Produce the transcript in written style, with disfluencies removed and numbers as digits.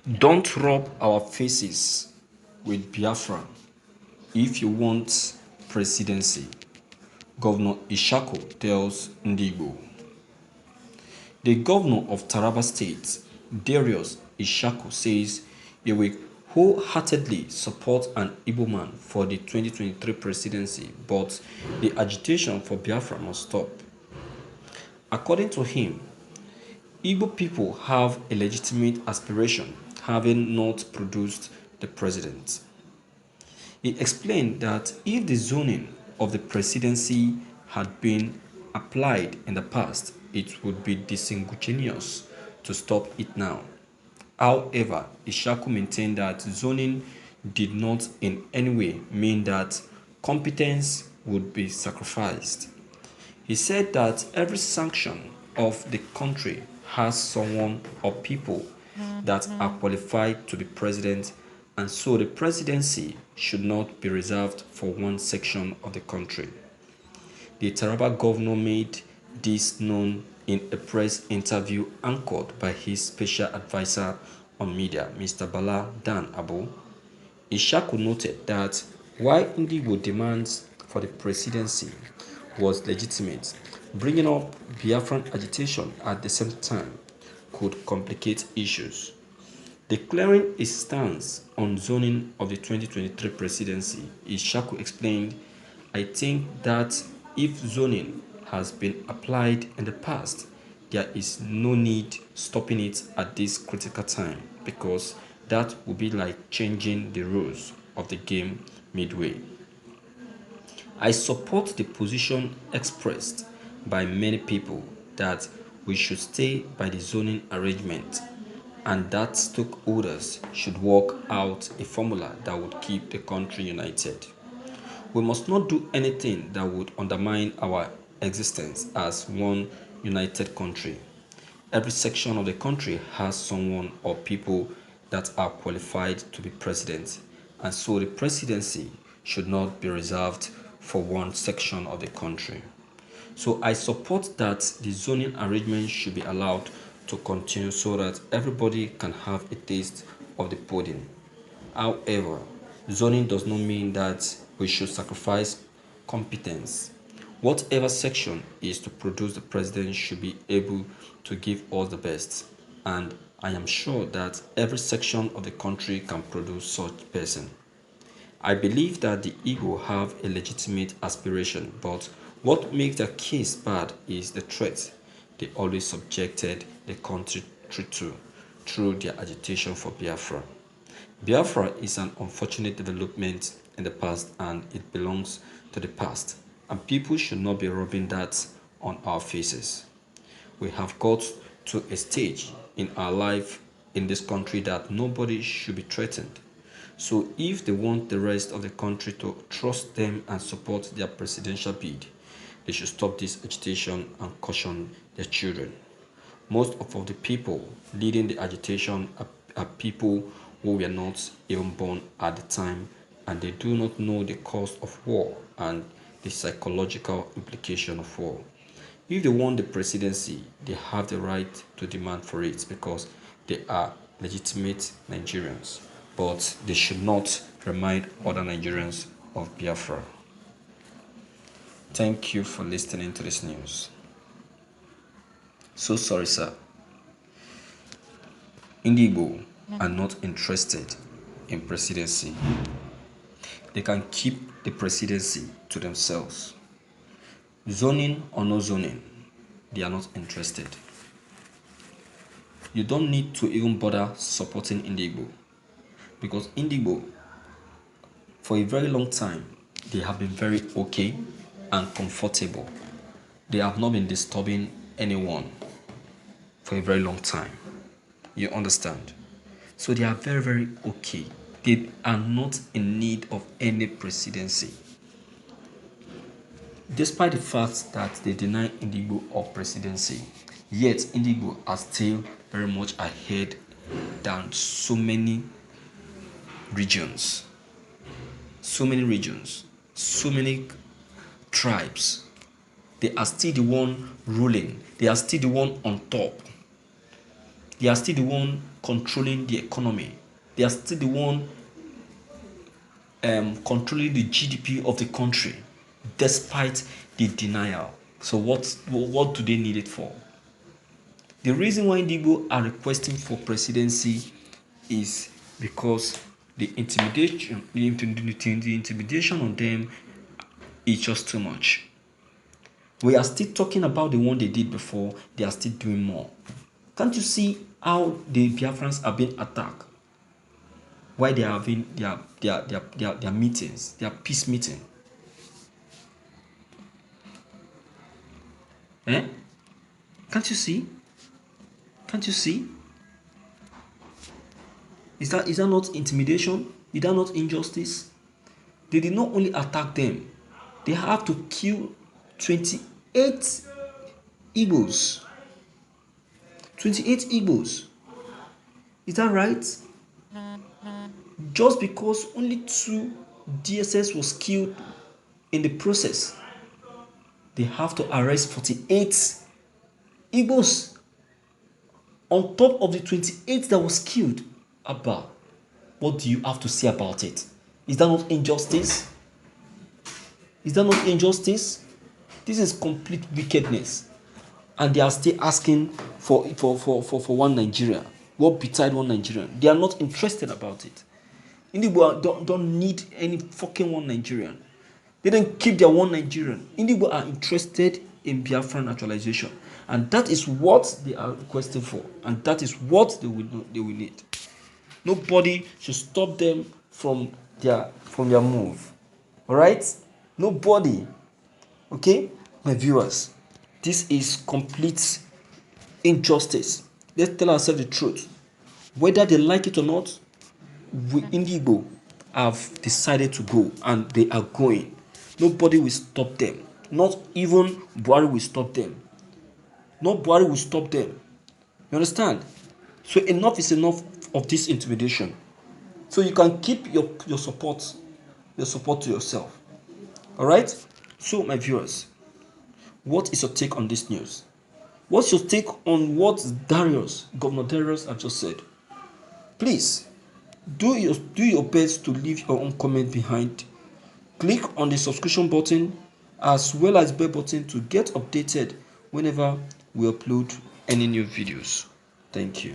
Don't rub our faces with Biafra if you want presidency, Governor Ishaku tells Ndiigbo. The governor of Taraba State, Darius Ishaku, says he will wholeheartedly support an Igbo man for the 2023 presidency, but the agitation for Biafra must stop. According to him, Igbo people have a legitimate aspiration, having not produced the president. He explained that if the zoning of the presidency had been applied in the past, it would be disingenuous to stop it now. However, Ishaku maintained that zoning did not in any way mean that competence would be sacrificed. He said that every section of the country has someone or people that are qualified to be president, and so the presidency should not be reserved for one section of the country. The Taraba governor made this known in a press interview anchored by his special advisor on media, Mr. Bala Dan Abu. Ishaku noted that while Ndiigbo demands for the presidency was legitimate, bringing up Biafran agitation at the same time could complicate issues. Declaring his stance on zoning of the 2023 presidency, Ishaku explained, I think that if zoning has been applied in the past, there is no need stopping it at this critical time because that would be like changing the rules of the game midway. I support the position expressed by many people that we should stay by the zoning arrangement and that stakeholders should work out a formula that would keep the country united. We must not do anything that would undermine our existence as one united country. Every section of the country has someone or people that are qualified to be president, and so the presidency should not be reserved for one section of the country. So I support that the zoning arrangement should be allowed to continue so that everybody can have a taste of the pudding. However, zoning does not mean that we should sacrifice competence. Whatever section is to produce the president should be able to give us the best. And I am sure that every section of the country can produce such person. I believe that the Igbo have a legitimate aspiration, but what makes their case bad is the threat they always subjected the country to through their agitation for Biafra. Biafra is an unfortunate development in the past and it belongs to the past, and people should not be rubbing that on our faces. We have got to a stage in our life in this country that nobody should be threatened. So if they want the rest of the country to trust them and support their presidential bid, they should stop this agitation and caution their children. Most of the people leading the agitation are people who were not even born at the time and they do not know the cost of war and the psychological implication of war. If they want the presidency, they have the right to demand for it because they are legitimate Nigerians. But they should not remind other Nigerians of Biafra. Thank you for listening to this news. So sorry, sir. Ndiigbo are not interested in presidency. They can keep the presidency to themselves. Zoning or no zoning, they are not interested. You don't need to even bother supporting Ndiigbo because Ndiigbo, for a very long time, they have been very okay and comfortable. They have not been disturbing anyone for a very long time. You understand? So they are very, very okay. They are not in need of any presidency. Despite the fact that they deny Ndiigbo of presidency, yet Ndiigbo are still very much ahead than so many regions, so many tribes. They are still the one ruling. They are still the one on top. They are still the one controlling the economy. They are still the one controlling the GDP of the country, despite the denial. So what do they need it for? The reason why Ndiigbo are requesting for presidency is because the intimidation on them is just too much. We are still talking about the one they did before. They are still doing more. Can't you see how the Biafrans are being attacked? Why they are having their meetings, their peace meeting? Eh? Can't you see? Can't you see? Is that not intimidation? Is that not injustice? They did not only attack them, they have to kill 28 Igbos. 28 Igbos. Is that right? Just because only 2 DSS was killed in the process, they have to arrest 48 Igbos on top of the 28 that was killed. Abba, what do you have to say about it? Is that not injustice? Is that not injustice? This is complete wickedness. And they are still asking for one Nigeria. What beside one Nigerian? They are not interested about it. Ndiigbo don't need any fucking one Nigerian. They don't keep their one Nigerian. Ndiigbo are interested in Biafran naturalization. And that is what they are requesting for. And that is what they will need. Nobody should stop them from their move. Alright? Nobody. Okay? My viewers, this is complete injustice. Let's tell ourselves the truth. Whether they like it or not, we Ndiigbo have decided to go, and they are going. Nobody will stop them. Not even Buhari will stop them. No Buhari will stop them. You understand? So enough is enough of this intimidation. So you can keep your support to yourself. Alright? So my viewers, what is your take on this news? What's your take on what Governor Darius have just said? Please do your best to leave your own comment behind. Click on the subscription button as well as bell button to get updated whenever we upload any new videos. Thank you.